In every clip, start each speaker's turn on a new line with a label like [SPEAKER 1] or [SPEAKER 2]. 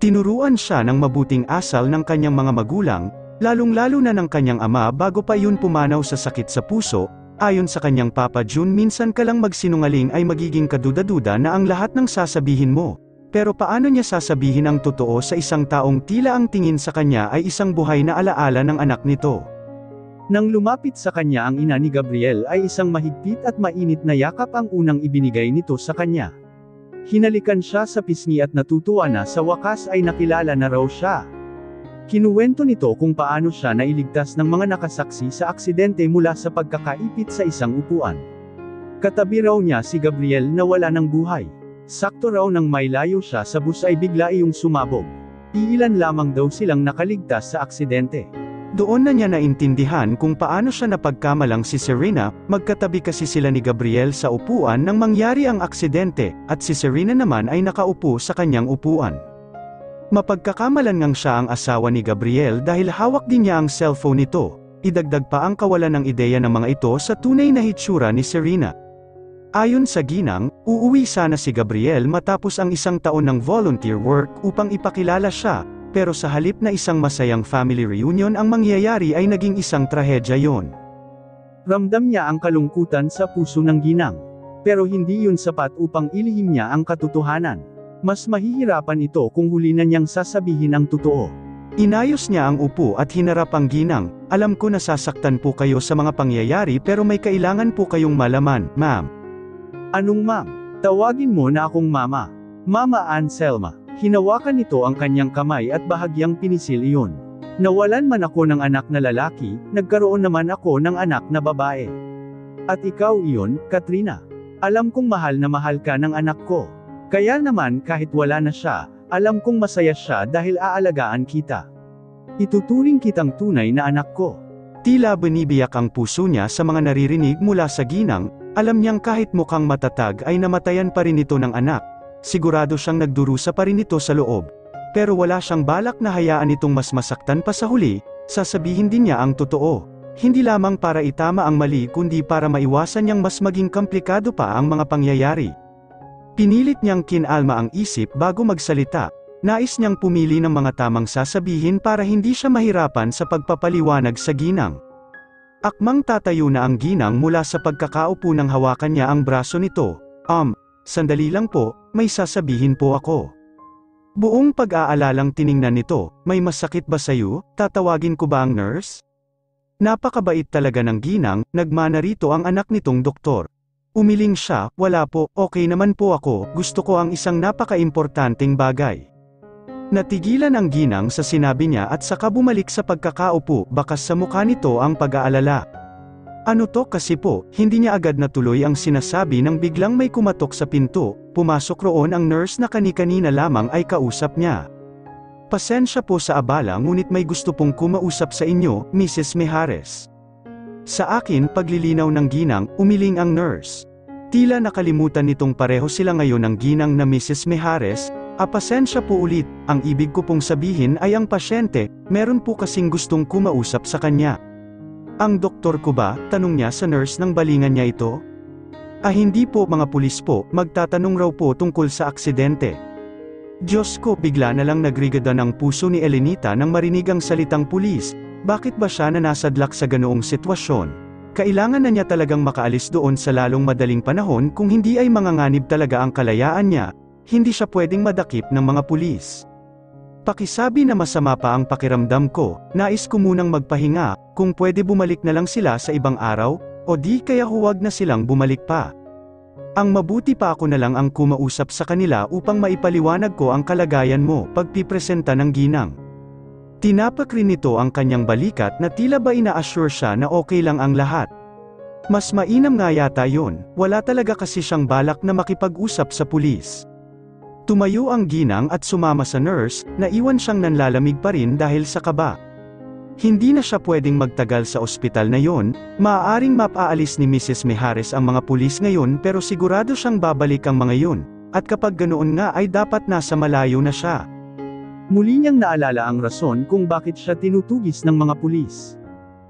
[SPEAKER 1] Tinuruan siya ng mabuting asal ng kanyang mga magulang, lalong-lalo na ng kanyang ama bago pa iyon pumanaw sa sakit sa puso. Ayon sa kanyang Papa June, minsan ka lang magsinungaling ay magiging kaduda-duda na ang lahat ng sasabihin mo. Pero paano niya sasabihin ang totoo sa isang taong tila ang tingin sa kanya ay isang buhay na alaala ng anak nito? Nang lumapit sa kanya ang ina ni Gabriel ay isang mahigpit at mainit na yakap ang unang ibinigay nito sa kanya. Hinalikan siya sa pisngi at natutuwa na sa wakas ay nakilala na raw siya. Kinuwento nito kung paano siya nailigtas ng mga nakasaksi sa aksidente mula sa pagkakaipit sa isang upuan. Katabi raw niya si Gabriel na wala ng buhay. Sakto raw nang may layo siya sa bus ay bigla iyong sumabog. Iilan lamang daw silang nakaligtas sa aksidente. Doon na niya naintindihan kung paano siya napagkamalang si Serena, magkatabi kasi sila ni Gabriel sa upuan nang mangyari ang aksidente, at si Serena naman ay nakaupo sa kanyang upuan. Mapagkakamalan ngang siya ang asawa ni Gabriel dahil hawak din niya ang cellphone nito. Idagdag pa ang kawalan ng ideya ng mga ito sa tunay na hitsura ni Serena. Ayon sa ginang, uuwi sana si Gabriel matapos ang isang taon ng volunteer work upang ipakilala siya, pero sa halip na isang masayang family reunion ang mangyayari ay naging isang trahedya yon. Ramdam niya ang kalungkutan sa puso ng ginang. Pero hindi yun sapat upang ilihim niya ang katotohanan. Mas mahihirapan ito kung huli na niyang sasabihin ang totoo. Inayos niya ang upo at hinarap ang ginang. Alam ko nasasaktan po kayo sa mga pangyayari pero may kailangan po kayong malaman, ma'am. Anong ma'am? Tawagin mo na akong mama. Mama Anselma. Hinawakan nito ang kanyang kamay at bahagyang pinisil iyon. Nawalan man ako ng anak na lalaki, nagkaroon naman ako ng anak na babae. At ikaw iyon, Katrina. Alam kong mahal na mahal ka ng anak ko. Kaya naman kahit wala na siya, alam kong masaya siya dahil aalagaan kita. Ituturing kitang tunay na anak ko. Tila binibiyak ang puso niya sa mga naririnig mula sa ginang, alam niyang kahit mukhang matatag ay namatayan pa rin ito ng anak. Sigurado siyang nagdurusa pa rin ito sa loob. Pero wala siyang balak na hayaan itong mas masaktan pa sa huli, sasabihin din niya ang totoo. Hindi lamang para itama ang mali kundi para maiwasan niyang mas maging komplikado pa ang mga pangyayari. Pinilit niyang kinalma ang isip bago magsalita. Nais niyang pumili ng mga tamang sasabihin para hindi siya mahirapan sa pagpapaliwanag sa ginang. Akmang tatayo na ang ginang mula sa pagkakaupo nang hawakan niya ang braso nito. Sandali lang po, may sasabihin po ako. Buong pag-aalalang tiningnan nito, may masakit ba sayo? Tatawagin ko ba ang nurse? Napakabait talaga ng ginang, nagmana rito ang anak nitong doktor. Umiling siya, wala po, okay naman po ako, gusto ko ang isang napaka-importanteng bagay. Natigilan ang ginang sa sinabi niya at saka bumalik sa pagkakaupo, bakas sa mukha nito ang pag-aalala. Ano to kasi po, hindi niya agad natuloy ang sinasabi nang biglang may kumatok sa pinto, pumasok roon ang nurse na kani-kanina lamang ay kausap niya. Pasensya po sa abala ngunit may gusto pong kumausap sa inyo, Mrs. Mijares. Sa akin paglilinaw ng ginang, umiling ang nurse. Tila nakalimutan nitong pareho sila ngayon ng ginang na Mrs. Mijares. Pasensya po ulit, ang ibig ko pong sabihin ay ang pasyente, meron po kasing gustong kumausap sa kanya. Ang doktor ko ba? Tanong niya sa nurse nang balingan niya ito. Hindi po mga pulis po, magtatanong raw po tungkol sa aksidente. Diyos ko, bigla na lang nagrigada ng puso ni Elenita nang marinig ang salitang pulis. Bakit ba siya na nasadlak sa ganoong sitwasyon? Kailangan na niya talagang makaalis doon sa lalong madaling panahon kung hindi ay manganganib talaga ang kalayaan niya, hindi siya pwedeng madakip ng mga pulis. Pakisabi na masama pa ang pakiramdam ko, nais ko munang magpahinga, kung pwede bumalik na lang sila sa ibang araw, o di kaya huwag na silang bumalik pa. Ang mabuti pa ako na lang ang kumausap sa kanila upang maipaliwanag ko ang kalagayan mo, pagpipresenta ng ginang. Tinapak rin nito ang kanyang balikat na tila ba ina-assure siya na okay lang ang lahat. Mas mainam nga yata yun, wala talaga kasi siyang balak na makipag-usap sa pulis. Tumayo ang ginang at sumama sa nurse, naiwan siyang nanlalamig pa rin dahil sa kaba. Hindi na siya pwedeng magtagal sa ospital na yon, maaaring mapaalis ni Mrs. Mijares ang mga pulis ngayon pero sigurado siyang babalik ang mga yun, at kapag ganoon nga ay dapat nasa malayo na siya. Muli niyang naalala ang rason kung bakit siya tinutugis ng mga pulis.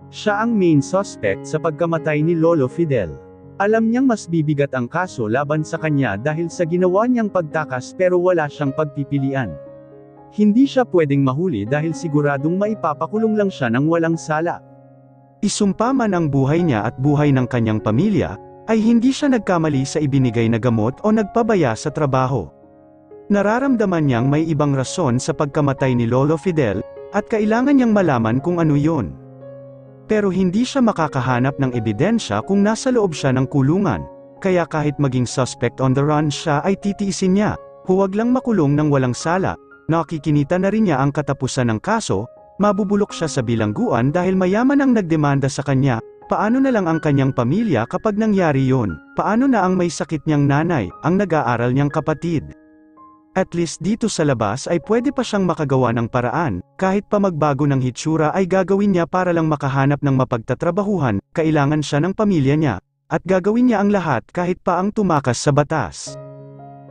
[SPEAKER 1] Siya ang main suspect sa pagkamatay ni Lolo Fidel. Alam niyang mas bibigat ang kaso laban sa kanya dahil sa ginawa niyang pagtakas pero wala siyang pagpipilian.
[SPEAKER 2] Hindi siya pwedeng mahuli dahil siguradong maipapakulong lang siya ng walang sala.
[SPEAKER 1] Isumpa man ang buhay niya at buhay ng kanyang pamilya, ay hindi siya nagkamali sa ibinigay na gamot o nagpabaya sa trabaho. Nararamdaman niyang may ibang rason sa pagkamatay ni Lolo Fidel, at kailangan niyang malaman kung ano yun. Pero hindi siya makakahanap ng ebidensya kung nasa loob siya ng kulungan, kaya kahit maging suspect on the run siya ay titiisin niya, huwag lang makulong ng walang sala. Nakikinita na rin niya ang katapusan ng kaso, mabubulok siya sa bilangguan dahil mayaman ang nagdemanda sa kanya. Paano na lang ang kanyang pamilya kapag nangyari yon? Paano na ang may sakit niyang nanay, ang nag-aaral niyang kapatid? At least dito sa labas ay pwede pa siyang makagawa ng paraan, kahit pa magbago ng hitsura ay gagawin niya para lang makahanap ng mapagtatrabahuhan, kailangan siya ng pamilya niya, at gagawin niya ang lahat kahit pa ang tumakas sa batas.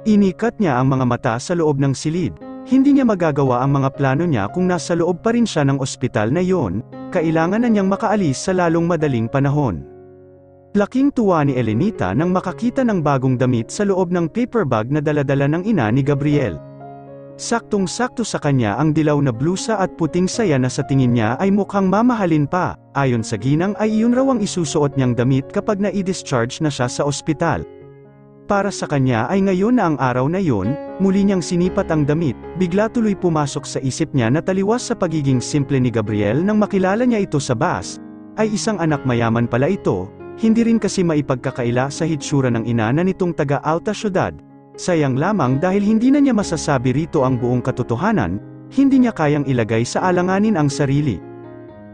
[SPEAKER 1] Inikat niya ang mga mata sa loob ng silid. Hindi niya magagawa ang mga plano niya kung nasa loob pa rin siya ng ospital na yon, kailangan na niyang makaalis sa lalong madaling panahon. Laking tuwa ni Elenita nang makakita ng bagong damit sa loob ng paper bag na daladala ng ina ni Gabriel. Saktong-sakto sa kanya ang dilaw na blusa at puting saya na sa tingin niya ay mukhang mamahalin pa, ayon sa ginang ay iyon raw ang isusuot niyang damit kapag na-i-discharge na siya sa ospital. Para sa kanya ay ngayon na ang araw na yon, muli niyang sinipat ang damit, bigla tuloy pumasok sa isip niya na taliwas sa pagiging simple ni Gabriel nang makilala niya ito sa bus, ay isang anak mayaman pala ito, hindi rin kasi maipagkakaila sa hitsura ng ina na nitong taga Alta Ciudad. Sayang lamang dahil hindi na niya masasabi rito ang buong katotohanan, hindi niya kayang ilagay sa alanganin ang sarili.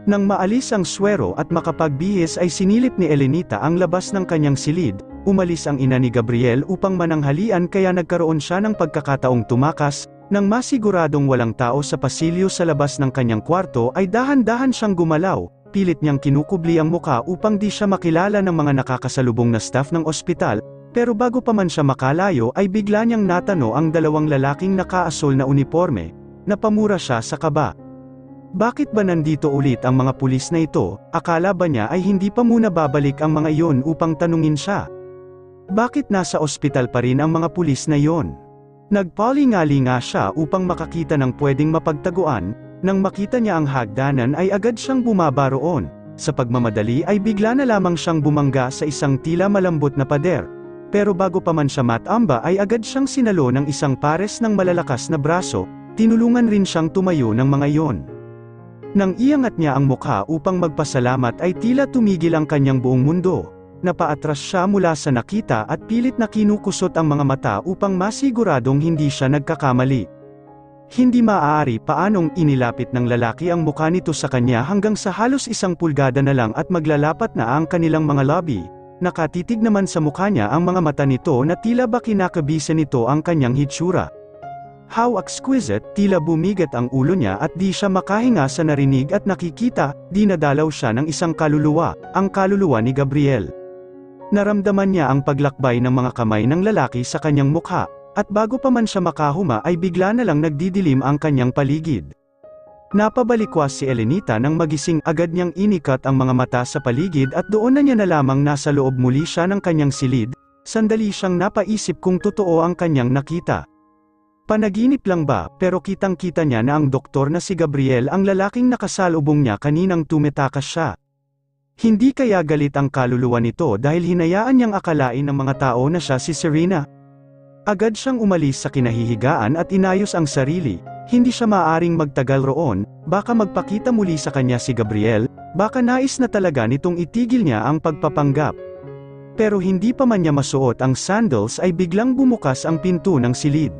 [SPEAKER 1] Nang maalis ang swero at makapagbihis ay sinilip ni Elenita ang labas ng kanyang silid. Umalis ang ina ni Gabriel upang mananghalian kaya nagkaroon siya ng pagkakataong tumakas, nang masiguradong walang tao sa pasilyo sa labas ng kanyang kwarto ay dahan-dahan siyang gumalaw, pilit niyang kinukubli ang muka upang di siya makilala ng mga nakakasalubong na staff ng ospital, pero bago pa man siya makalayo ay bigla niyang natano ang dalawang lalaking nakaasol na uniforme, napamura siya sa kaba. Bakit ba nandito ulit ang mga pulis na ito? Akala ba niya ay hindi pa muna babalik ang mga iyon upang tanungin siya? Bakit nasa ospital pa rin ang mga pulis na yon? Nagpalingali nga siya upang makakita ng pwedeng mapagtaguan, nang makita niya ang hagdanan ay agad siyang bumaba roon. Sa pagmamadali ay bigla na lamang siyang bumangga sa isang tila malambot na pader. Pero bago pa man siya matamba ay agad siyang sinalo ng isang pares ng malalakas na braso, tinulungan rin siyang tumayo ng mga iyon. Nang iangat niya ang mukha upang magpasalamat ay tila tumigil ang kanyang buong mundo. Napaatras siya mula sa nakita at pilit na kinukusot ang mga mata upang masiguradong hindi siya nagkakamali. Hindi maaari paanong inilapit ng lalaki ang mukha nito sa kanya hanggang sa halos 1 pulgada na lang at maglalapat na ang kanilang mga labi. Nakatitig naman sa mukha niya ang mga mata nito na tila ba kinakabisa nito ang kanyang hitsura. How exquisite, tila bumigat ang ulo niya at di siya makahinga sa narinig at nakikita, dinadalaw siya ng isang kaluluwa, ang kaluluwa ni Gabriel. Naramdaman niya ang paglakbay ng mga kamay ng lalaki sa kanyang mukha, at bago pa man siya makahuma ay bigla na lang nagdidilim ang kanyang paligid. Napabalikwas si Elenita nang magising, agad niyang inikat ang mga mata sa paligid at doon na niya na lamang nasa loob muli siya ng kanyang silid, sandali siyang napaisip kung totoo ang kanyang nakita. Panaginip lang ba, pero kitang-kita niya na ang doktor na si Gabriel ang lalaking nakasalubong niya kaninang tumetakas siya. Hindi kaya galit ang kaluluwa nito dahil hinayaan niyang akalain ng mga tao na siya si Serena? Agad siyang umalis sa kinahihigaan at inayos ang sarili, hindi siya maaaring magtagal roon, baka magpakita muli sa kanya si Gabriel, baka nais na talaga nitong itigil niya ang pagpapanggap. Pero hindi pa man niya masuot ang sandals ay biglang bumukas ang pinto ng silid.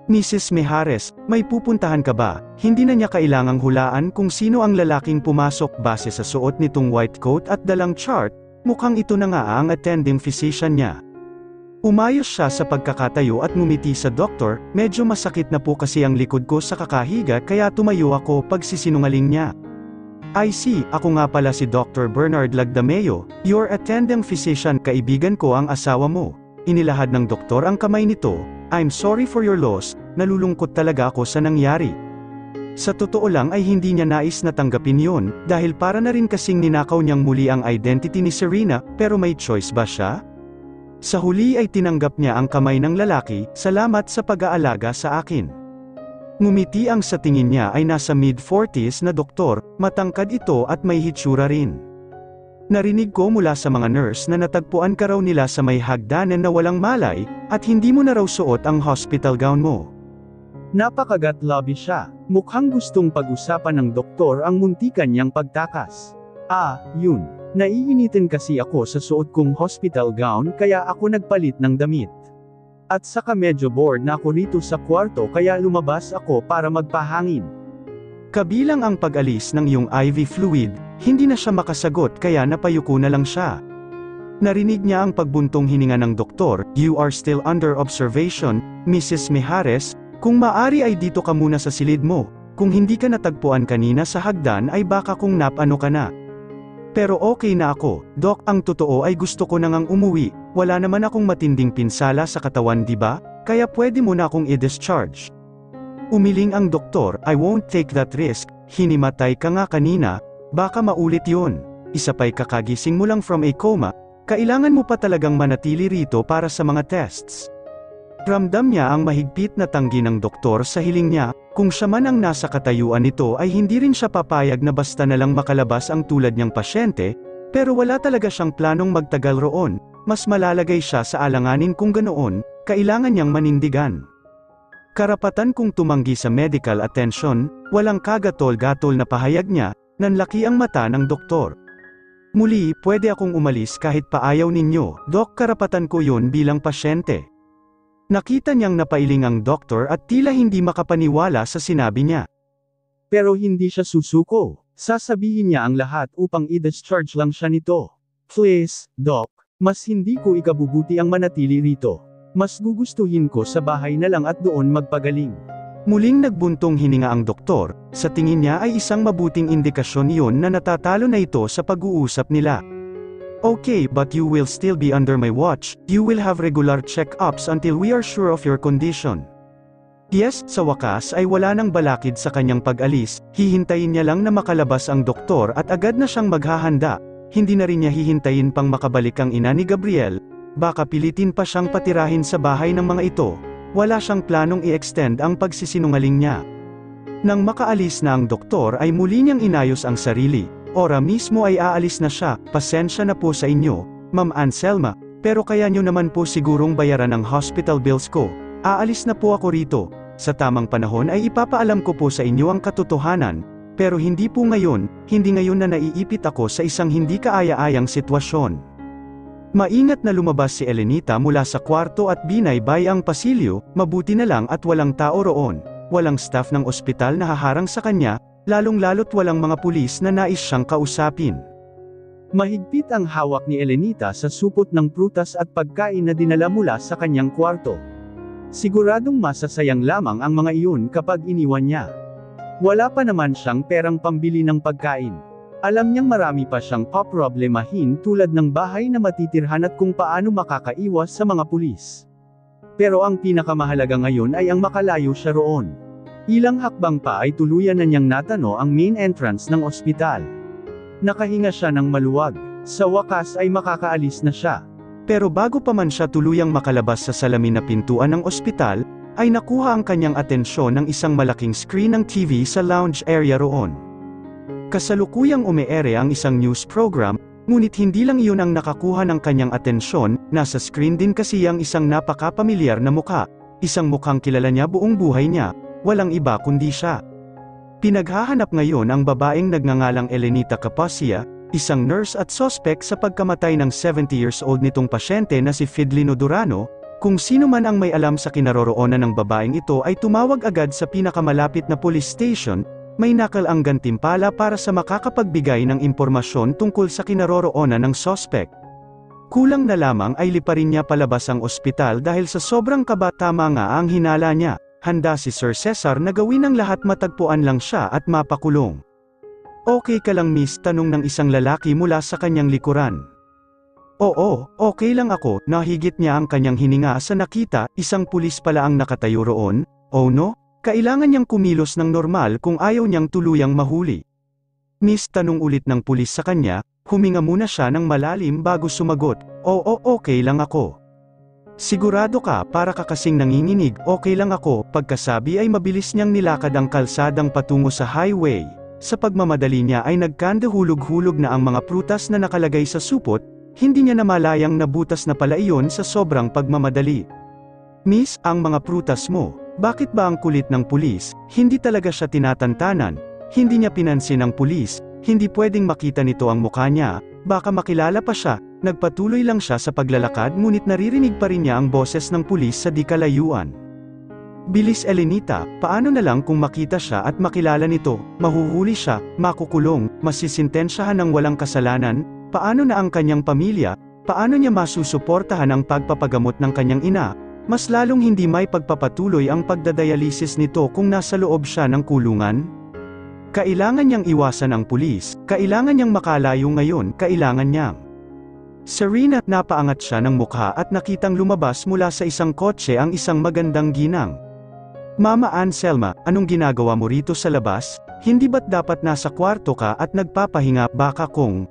[SPEAKER 1] Mrs. Mijares, may pupuntahan ka ba? Hindi na niya kailangang hulaan kung sino ang lalaking pumasok base sa suot nitong white coat at dalang chart, mukhang ito na nga ang attending physician niya. Umayos siya sa pagkakatayo at ngumiti sa doktor, medyo masakit na po kasi ang likod ko sa kakahiga kaya tumayo ako pagsisinungaling niya. I see, ako nga pala si Dr. Bernard Lagdameo, your attending physician, kaibigan ko ang asawa mo. Inilahad ng doktor ang kamay nito. I'm sorry for your loss, nalulungkot talaga ako sa nangyari. Sa totoo lang ay hindi niya nais na tanggapin yun, dahil para na rin kasing ninakaw niyang muli ang identity ni Serena, pero may choice ba siya? Sa huli ay tinanggap niya ang kamay ng lalaki, salamat sa pag-aalaga sa akin. Ngumiti ang sa tingin niya ay nasa mid-40s na doktor, matangkad ito at may hitsura rin. Narinig ko mula sa mga nurse na natagpuan ka raw nila sa may hagdanan na walang malay, at hindi mo na raw suot ang hospital gown mo.
[SPEAKER 2] Napakagat-lobby siya. Mukhang gustong pag-usapan ng doktor ang muntikan niyang pagtakas. Yun. Naiinitin kasi ako sa suot kong hospital gown kaya ako nagpalit ng damit. At saka medyo bored na ako rito sa kwarto kaya lumabas ako para magpahangin.
[SPEAKER 1] Kabilang ang pag-alis ng iyong IV fluid, hindi na siya makasagot kaya napayuko na lang siya. Narinig niya ang pagbuntong hininga ng doktor, "You are still under observation, Mrs. Mijares, kung maari ay dito ka muna sa silid mo, kung hindi ka natagpuan kanina sa hagdan ay baka kung napano ka na." Pero okay na ako, Doc, ang totoo ay gusto ko na ngang umuwi, wala naman akong matinding pinsala sa katawan di ba? Kaya pwede mo na akong i-discharge. Umiling ang doktor, "I won't take that risk, hinimatay ka nga kanina, baka maulit yun. Isa pa'y kakagising mo lang from a coma, kailangan mo pa talagang manatili rito para sa mga tests." Ramdam niya ang mahigpit na tanggi ng doktor sa hiling niya, kung siya man ang nasa katayuan nito ay hindi rin siya papayag na basta na lang makalabas ang tulad niyang pasyente, pero wala talaga siyang planong magtagal roon, mas malalagay siya sa alanganin kung ganoon, kailangan niyang manindigan. Karapatan kong tumanggi sa medical attention, walang kagatol-gatol na pahayag niya, nanlaki ang mata ng doktor. "Muli, pwede akong umalis kahit paayaw ninyo, Dok, karapatan ko yun bilang pasyente." Nakita niyang napailing ang doktor at tila hindi makapaniwala sa sinabi niya.
[SPEAKER 2] Pero hindi siya susuko. Sasabihin niya ang lahat upang i-discharge lang siya nito. "Please, Doc, mas hindi ko ikabubuti ang manatili rito. Mas gugustuhin ko sa bahay na lang at doon magpagaling."
[SPEAKER 1] Muling nagbuntong hininga ang doktor, sa tingin niya ay isang mabuting indikasyon iyon na natatalo na ito sa pag-uusap nila. "Okay, but you will still be under my watch, you will have regular check-ups until we are sure of your condition." Yes, sa wakas ay wala nang balakid sa kanyang pag-alis, hihintayin niya lang na makalabas ang doktor at agad na siyang maghahanda, hindi na rin niya hihintayin pang makabalik ang ina ni Gabriel, baka pilitin pa siyang patirahin sa bahay ng mga ito, wala siyang planong i-extend ang pagsisinungaling niya. Nang makaalis na ang doktor ay muli niyang inayos ang sarili. Ora mismo ay aalis na siya, "Pasensya na po sa inyo, Ma'am Anselma, pero kaya nyo naman po sigurong bayaran ang hospital bills ko, aalis na po ako rito, sa tamang panahon ay ipapaalam ko po sa inyo ang katotohanan, pero hindi po ngayon, hindi ngayon na naiipit ako sa isang hindi kaaya-ayang sitwasyon." Maingat na lumabas si Elenita mula sa kwarto at binaybay ang pasilyo, mabuti na lang at walang tao roon, walang staff ng ospital na haharang sa kanya, lalong-lalo't walang mga pulis na nais siyang kausapin.
[SPEAKER 2] Mahigpit ang hawak ni Elenita sa supot ng prutas at pagkain na dinala mula sa kanyang kwarto. Siguradong masasayang lamang ang mga iyon kapag iniwan niya. Wala pa naman siyang perang pambili ng pagkain. Alam niyang marami pa siyang paproblemahin tulad ng bahay na matitirhan at kung paano makakaiwas sa mga pulis. Pero ang pinakamahalaga ngayon ay ang makalayo siya roon. Ilang hakbang pa ay tuluyan na niyang natano ang main entrance ng ospital. Nakahinga siya ng maluwag. Sa wakas ay makakaalis na siya.
[SPEAKER 1] Pero bago pa man siya tuluyang makalabas sa salamin na pintuan ng ospital, ay nakuha ang kanyang atensyon ng isang malaking screen ng TV sa lounge area roon. Kasalukuyang umeere ang isang news program, ngunit hindi lang iyon ang nakakuha ng kanyang atensyon, nasa screen din kasi ang isang napakapamilyar na mukha, isang mukhang kilala niya buong buhay niya, walang iba kundi siya. Pinaghahanap ngayon ang babaeng nagngangalang Elenita Capacia, isang nurse at suspect sa pagkamatay ng 70 years old nitong pasyente na si Fidelino Durano. Kung sino man ang may alam sa kinaroroonan ng babaeng ito ay tumawag agad sa pinakamalapit na police station, may nakal ang gantimpala para sa makakapagbigay ng impormasyon tungkol sa kinaroroonan ng suspect. Kulang na lamang ay liparin niya palabas ang ospital dahil sa sobrang kaba, tama nga ang hinala niya. Handa si Sir Cesar na gawin ang lahat matagpuan lang siya at mapakulong. "Okay ka lang miss?" tanong ng isang lalaki mula sa kanyang likuran. "Oo, okay lang ako." Nahigit niya ang kanyang hininga sa nakita, isang pulis pala ang nakatayo roon. Oh no? Kailangan niyang kumilos ng normal kung ayaw niyang tuluyang mahuli. "Miss?" tanong ulit ng pulis sa kanya, huminga muna siya ng malalim bago sumagot, "Oo, okay lang ako." Sigurado ka, para ka kasing nanginginig, okay lang ako. Pagkasabi ay mabilis niyang nilakad ang kalsadang patungo sa highway. Sa pagmamadali niya ay nagkandahulog-hulog na ang mga prutas na nakalagay sa supot, hindi niya namalayang nabutas na pala iyon sa sobrang pagmamadali. Miss, ang mga prutas mo. Bakit ba ang kulit ng pulis? Hindi talaga siya tinatantanan. Hindi niya pinansin ang pulis. Hindi pwedeng makita nito ang mukha niya. Baka makilala pa siya. Nagpatuloy lang siya sa paglalakad ngunit naririnig pa rin niya ang boses ng pulis sa di kalayuan. Bilis Elenita, paano na lang kung makita siya at makilala nito, mahuhuli siya, makukulong, masisintensyahan ng walang kasalanan, paano na ang kanyang pamilya, paano niya masusuportahan ang pagpapagamot ng kanyang ina, mas lalong hindi may pagpapatuloy ang pagdadialysis nito kung nasa loob siya ng kulungan? Kailangan niyang iwasan ang pulis, kailangan niyang makalayo ngayon, kailangan niyang. Serena, napaangat siya ng mukha at nakitang lumabas mula sa isang kotse ang isang magandang ginang. Mama Anselma, anong ginagawa mo rito sa labas? Hindi ba't dapat nasa kwarto ka at nagpapahinga? Baka kung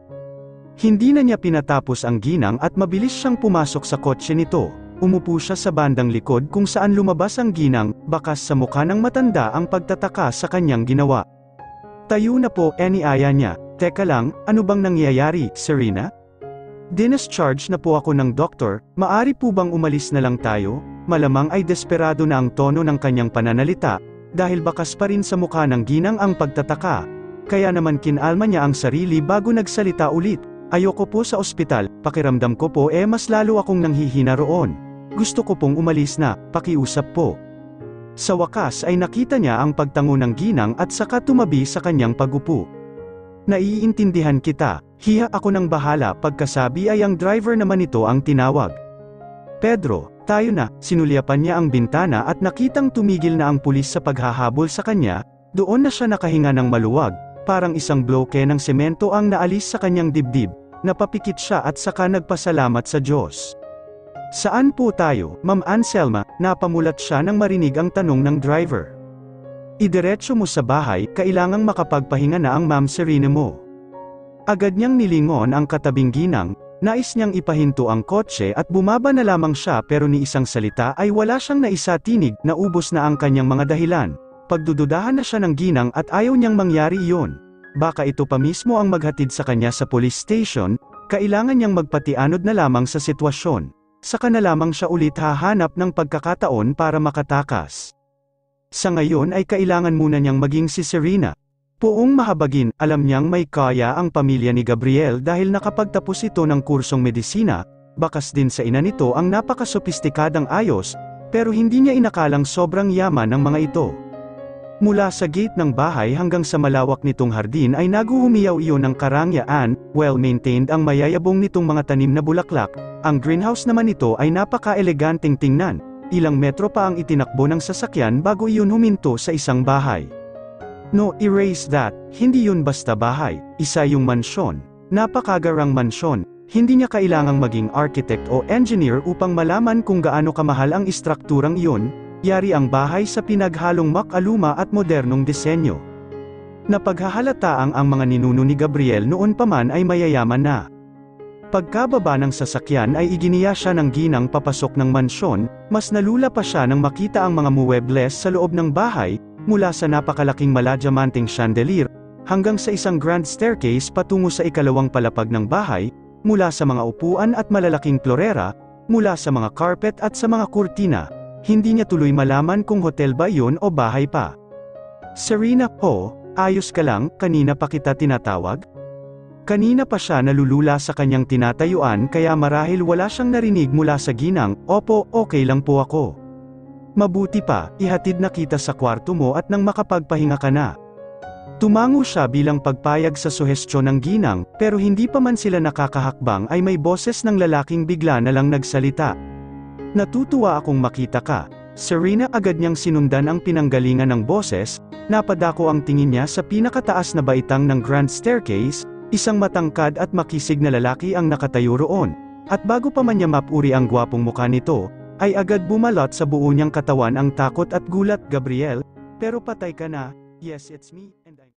[SPEAKER 1] hindi na niya pinatapos ang ginang at mabilis siyang pumasok sa kotse nito. Umupo siya sa bandang likod kung saan lumabas ang ginang, bakas sa mukha ng matanda ang pagtataka sa kanyang ginawa. Tayo na po, iniaya niya. Teka lang, ano bang nangyayari, Serena? Discharge na po ako ng doktor, maari po bang umalis na lang tayo? Malamang ay desperado na ang tono ng kanyang pananalita, dahil bakas pa rin sa mukha ng ginang ang pagtataka. Kaya naman kinalma niya ang sarili bago nagsalita ulit. Ayoko po sa ospital, pakiramdam ko po mas lalo akong nanghihina roon. Gusto ko pong umalis na, pakiusap po. Sa wakas ay nakita niya ang pagtango ng ginang at saka tumabi sa kanyang pagupo. Naiintindihan kita, hiya ako nang bahala. Pagkasabi ay ang driver naman ito ang tinawag. Pedro, tayo na. Sinulyapan niya ang bintana at nakitang tumigil na ang pulis sa paghahabol sa kanya. Doon na siya nakahinga ng maluwag, parang isang bloke ng semento ang naalis sa kanyang dibdib. Napapikit siya at saka nagpasalamat sa Diyos. Saan po tayo, Ma'am Anselma? Napamulat siya nang marinig ang tanong ng driver. Idiretso mo sa bahay, kailangang makapagpahinga na ang Ma'am Serena mo. Agad niyang nilingon ang katabing ginang, nais niyang ipahinto ang kotse at bumaba na lamang siya pero ni isang salita ay wala siyang naisatinig, naubos na ang kanyang mga dahilan. Pagdududahan na siya ng ginang at ayaw niyang mangyari iyon. Baka ito pa mismo ang maghatid sa kanya sa police station, kailangan niyang magpatianod na lamang sa sitwasyon. Saka na lamang siya ulit hahanap ng pagkakataon para makatakas. Sa ngayon ay kailangan muna niyang maging si Serena. Poong mahabagin, alam niyang may kaya ang pamilya ni Gabriel dahil nakapagtapos ito ng kursong medisina, bakas din sa ina nito ang napakasopistikadang ayos, pero hindi niya inakalang sobrang yaman ng mga ito. Mula sa gate ng bahay hanggang sa malawak nitong hardin ay naguhumiyaw iyon ng karangyaan, well-maintained ang mayayabong nitong mga tanim na bulaklak, ang greenhouse naman nito ay napaka-eleganteng tingnan. Ilang metro pa ang itinakbo ng sasakyan bago iyon huminto sa isang bahay. No, erase that, hindi yun basta bahay, isa yung mansyon. Napakagarang mansyon, hindi niya kailangang maging architect o engineer upang malaman kung gaano kamahal ang istrukturang iyon, yari ang bahay sa pinaghalong makaluma at modernong disenyo. Napaghahalataan ang mga ninuno ni Gabriel noon pa man ay mayayaman na. Pagkababa ng sasakyan ay iginiya siya ng ginang papasok ng mansyon, mas nalula pa siya nang makita ang mga muebles sa loob ng bahay, mula sa napakalaking maladiamanteng chandelier, hanggang sa isang grand staircase patungo sa ikalawang palapag ng bahay, mula sa mga upuan at malalaking florera, mula sa mga carpet at sa mga kurtina. Hindi niya tuloy malaman kung hotel ba yun o bahay pa. Serena, ayos ka lang, kanina pa kita tinatawag? Kanina pa siya nalulula sa kanyang tinatayuan kaya marahil wala siyang narinig mula sa ginang. Opo, okay lang po ako. Mabuti pa, ihatid na kita sa kwarto mo at nang makapagpahinga ka na. Tumango siya bilang pagpayag sa suhestyon ng ginang, pero hindi pa man sila nakakahakbang ay may boses ng lalaking bigla na lang nagsalita. Natutuwa akong makita ka. Serena, agad niyang sinundan ang pinanggalingan ng boses, napadako ang tingin niya sa pinakataas na baitang ng grand staircase. Isang matangkad at makisig na lalaki ang nakatayo roon, at bago pa man niya mapuri ang gwapong mukha nito, ay agad bumalot sa buo niyang katawan ang takot at gulat. Gabriel, pero patay ka na. Yes, it's me.